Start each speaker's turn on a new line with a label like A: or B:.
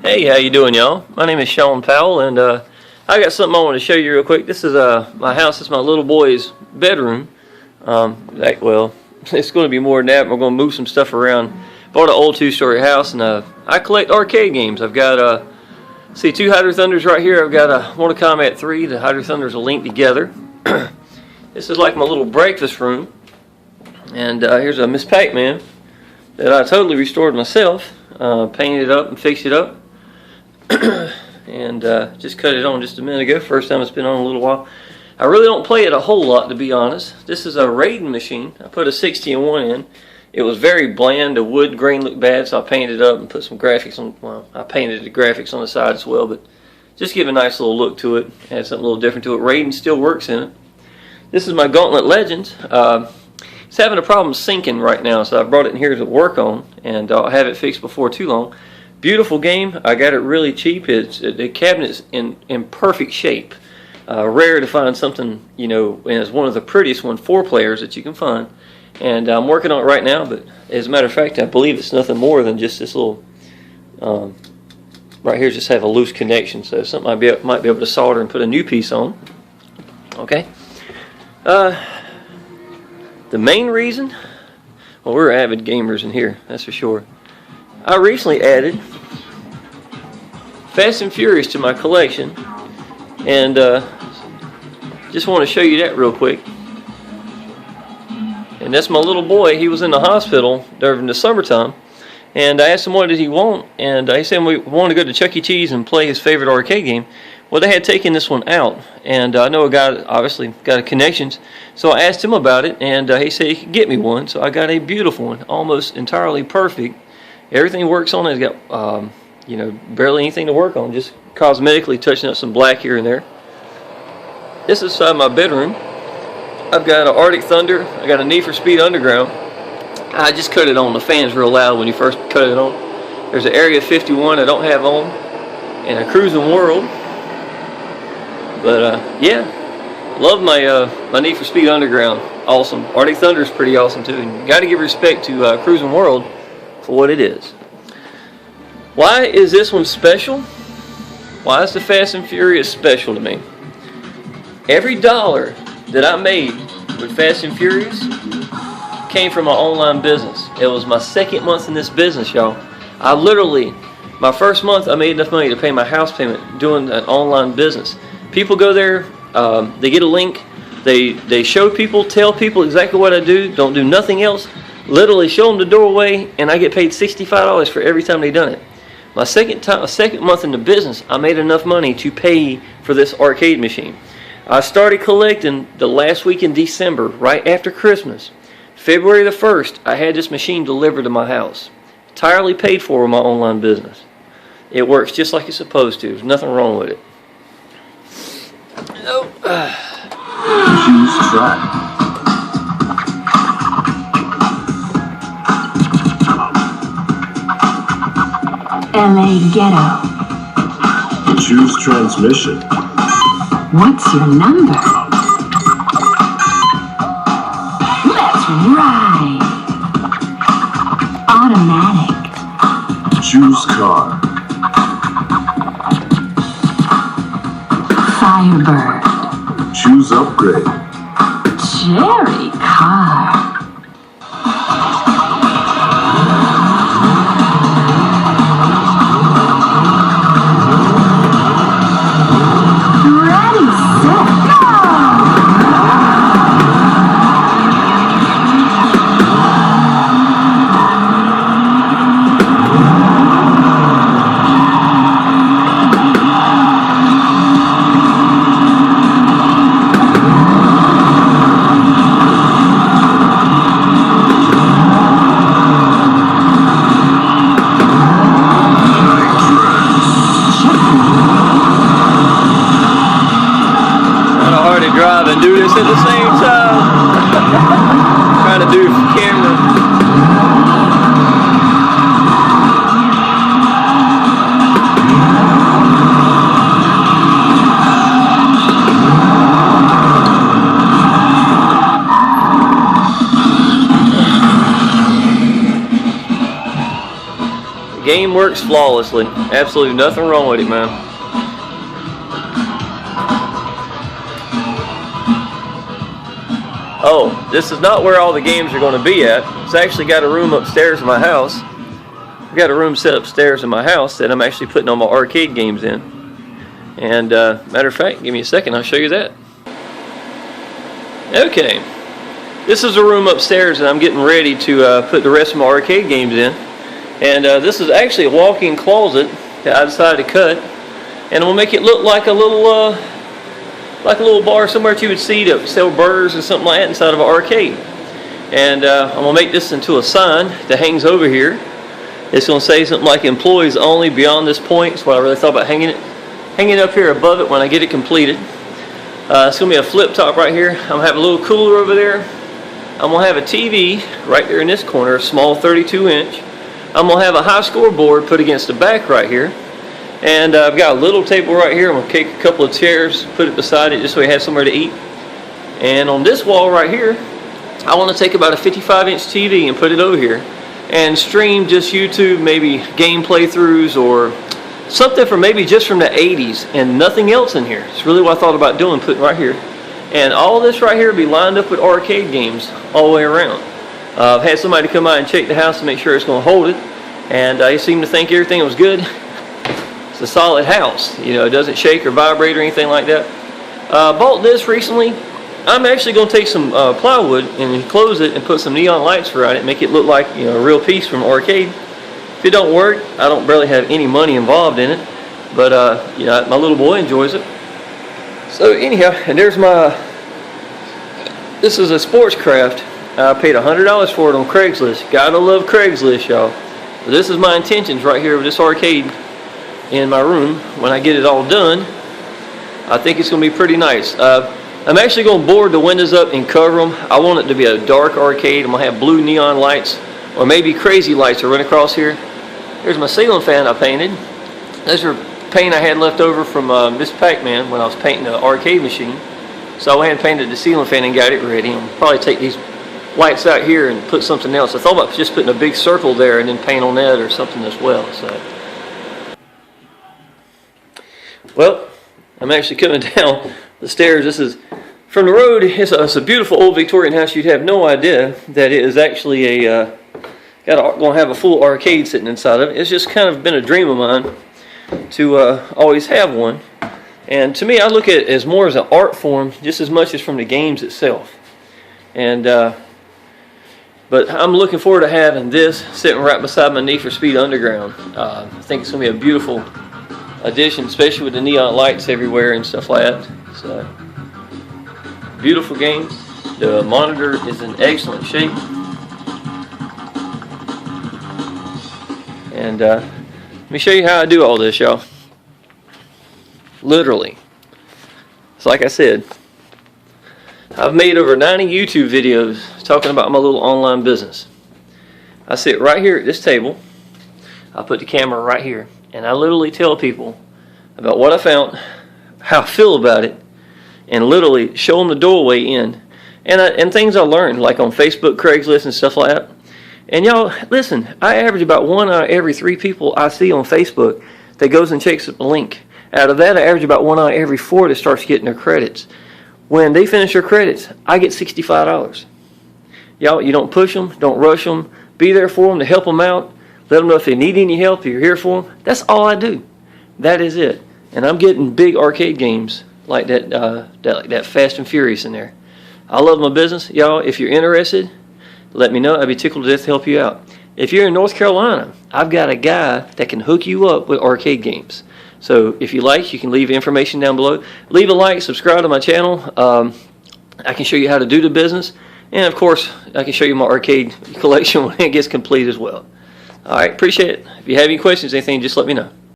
A: Hey, how you doing, y'all? My name is Sean Powell, and I got something I want to show you real quick. This is my house. It's my little boy's bedroom. Well, it's going to be more than that. We're going to move some stuff around. Bought an old two-story house, and I collect arcade games. I've got two Hydro Thunders right here. I've got a Mortal Kombat 3. The Hydro Thunders are linked together. This is like my little breakfast room. And here's a Miss Pac-Man that I totally restored myself. Painted it up and fixed it up. And just cut it on just a minute ago. First time it's been on in a little while. I really don't play it a whole lot, to be honest. This is a Raiden machine. I put a 60-in-1 in. It was very bland. The wood grain looked bad, so I painted it up and put some graphics on. Well, I painted the graphics on the side as well, but just give a nice little look to it. Add something a little different to it. Raiden still works in it. This is my Gauntlet Legends. It's having a problem syncing right now, so I brought it in here to work on, and I'll have it fixed before too long. Beautiful game. I got it really cheap. The cabinet's in perfect shape. Rare to find something, you know, and it's one of the prettiest 4 players that you can find. And I'm working on it right now, but as a matter of fact, I believe it's nothing more than just this little, right here just have a loose connection, so something I might be able to solder and put a new piece on. Okay. The main reason, well, we're avid gamers in here, that's for sure. I recently added Fast and Furious to my collection, and just want to show you that real quick. And that's my little boy. He was in the hospital during the summertime, and I asked him what did he want, and he said we want to go to Chuck E. Cheese and play his favorite arcade game. Well, they had taken this one out, and I know a guy obviously got connections, so I asked him about it, and he said he could get me one. So I got a beautiful one, almost entirely perfect. Everything works on it. It's got you know, barely anything to work on, just cosmetically touching up some black here and there. This is inside my bedroom. I've got an Arctic Thunder. I got a Need for Speed Underground. I just cut it on. The fan's real loud when you first cut it on. There's an Area 51 I don't have on, and a Cruis'n World. But yeah, love my Need for Speed Underground. Awesome. Arctic Thunder is pretty awesome too. And you got to give respect to Cruis'n World for what it is. Why is this one special? Why is the Fast and Furious special to me? Every dollar that I made with Fast and Furious came from my online business. It was my second month in this business, y'all. I literally, my first month, I made enough money to pay my house payment doing an online business. People go there, they get a link, they show people, tell people exactly what I do, don't do nothing else, literally show them the doorway, and I get paid $65 for every time they done it. My second month in the business, I made enough money to pay for this arcade machine. I started collecting the last week in December, right after Christmas. February the 1st, I had this machine delivered to my house. Entirely paid for with my online business. It works just like it's supposed to. There's nothing wrong with it. Nope.
B: Choose track.
C: LA Ghetto.
B: Choose transmission.
C: What's your number? Let's ride. Automatic.
B: Choose car.
C: Firebird.
B: Choose upgrade.
C: Cherry car. Ready, set, go!
A: Drive and do this at the same time. Trying to do camera. game works flawlessly. Absolutely nothing wrong with it, man. Oh, this is not where all the games are going to be at. It's actually got a room upstairs in my house. I've got a room set upstairs in my house that I'm actually putting all my arcade games in. And matter of fact, give me a second, I'll show you that. Okay, this is a room upstairs that I'm getting ready to put the rest of my arcade games in. And this is actually a walk-in closet that I decided to cut, and we'll make it look like a little bar somewhere that you would see to sell burgers or something like that inside of an arcade. And I'm gonna make this into a sign that hangs over here. It's gonna say something like "Employees only beyond this point." That's what I really thought about hanging it up here above it when I get it completed. It's gonna be a flip top right here. I'm gonna have a little cooler over there. I'm gonna have a TV right there in this corner, a small 32-inch. I'm gonna have a high scoreboard put against the back right here. And I've got a little table right here. I'm going to take a couple of chairs, put it beside it just so we have somewhere to eat. And on this wall right here, I want to take about a 55-inch TV and put it over here and stream just YouTube, maybe game playthroughs or something from maybe just from the 80s and nothing else in here. It's really what I thought about doing, putting right here. And all this right here will be lined up with arcade games all the way around. I've had somebody come by and check the house to make sure it's going to hold it. And he seemed to think everything was good. It's a solid house, you know, it doesn't shake or vibrate or anything like that. Bought this recently. I'm actually going to take some plywood and enclose it and put some neon lights around it, make it look like, you know, a real piece from arcade. If it don't work, I don't barely have any money involved in it, but you know, my little boy enjoys it. So anyhow, and there's this is a sports craft. I paid $100 for it on Craigslist. Gotta love Craigslist, y'all. So this is my intentions right here with this arcade in my room. When I get it all done, I think it's going to be pretty nice. I'm actually going to board the windows up and cover them. I want it to be a dark arcade. I'm going to have blue neon lights or maybe crazy lights that run across here. Here's my ceiling fan I painted. Those are paint I had left over from this Pac-Man when I was painting the arcade machine. So I went ahead and painted the ceiling fan and got it ready. I'll probably take these lights out here and put something else. I thought about just putting a big circle there and then paint on that or something as well. So. Well, I'm actually coming down the stairs. This is from the road. It's a beautiful old Victorian house. You'd have no idea that it is actually going to have a full arcade sitting inside of it. It's just kind of been a dream of mine to always have one. And to me, I look at it as more as an art form, just as much as from the games itself. And but I'm looking forward to having this sitting right beside my Need for Speed Underground. I think it's going to be a beautiful addition, especially with the neon lights everywhere and stuff like that. So, beautiful game. The monitor is in excellent shape. And let me show you how I do all this, y'all. Literally. It's like I said, I've made over 90 YouTube videos talking about my little online business. I sit right here at this table. I put the camera right here. And I literally tell people about what I found, how I feel about it, and literally show them the doorway in. And things I learned, like on Facebook, Craigslist, and stuff like that. And y'all, listen, I average about 1 out of every 3 people I see on Facebook that goes and checks the link. Out of that, I average about 1 out of every 4 that starts getting their credits. When they finish their credits, I get $65. Y'all, you don't push them, don't rush them. Be there for them to help them out. Let them know if they need any help, you're here for them. That's all I do. That is it. And I'm getting big arcade games like that Fast and Furious in there. I love my business. Y'all, if you're interested, let me know. I'd be tickled to death to help you out. If you're in North Carolina, I've got a guy that can hook you up with arcade games. So if you like, you can leave information down below. Leave a like, subscribe to my channel. I can show you how to do the business. And of course, I can show you my arcade collection when it gets complete as well. All right, appreciate it. If you have any questions, anything, just let me know.